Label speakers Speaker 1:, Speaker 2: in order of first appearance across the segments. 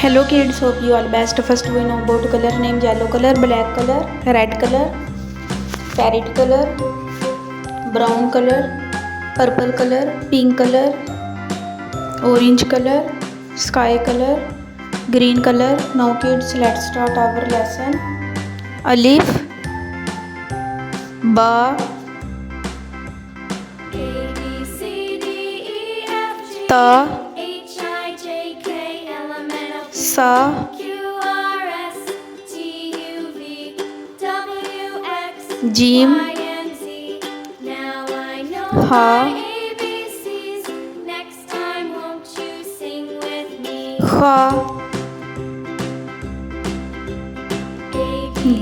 Speaker 1: Hello kids, hope you all best. First we know about color name: yellow color, black color, red color, parrot color, brown color, purple color, pink color, orange color, sky color, green color. Now kids, let's start our lesson. Alif, ba, ta, sa, jim, ha, kha,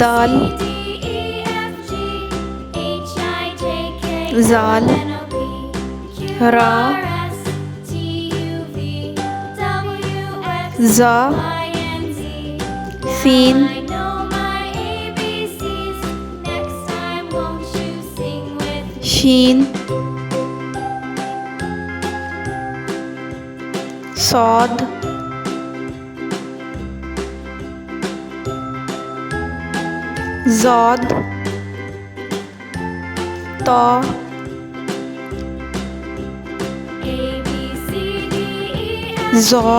Speaker 1: dal, zal, ra, za, sin, sheen, sod, zod, ta, za,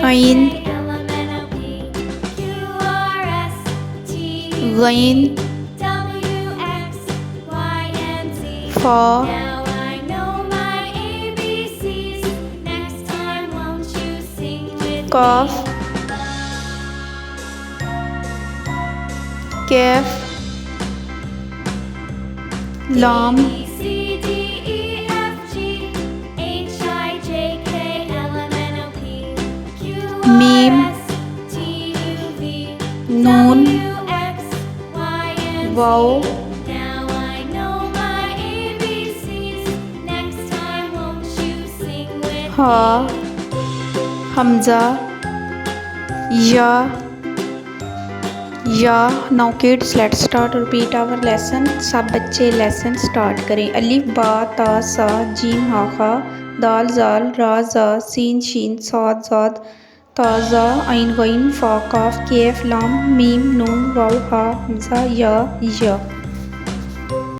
Speaker 1: ain, ghain, fa, kaf, kaf, lam, mim, noon, wow, ha, hamza, ya. Now kids, let's start repeat our lesson. सब बच्चे lesson start करें. अलिफ बा ता सा gym हा खा दाल जाल रा जा सीन शीन साद जाद ताज़ा आइन गइन फा काफ केफ लाम मीम नून वाव हा हमजा या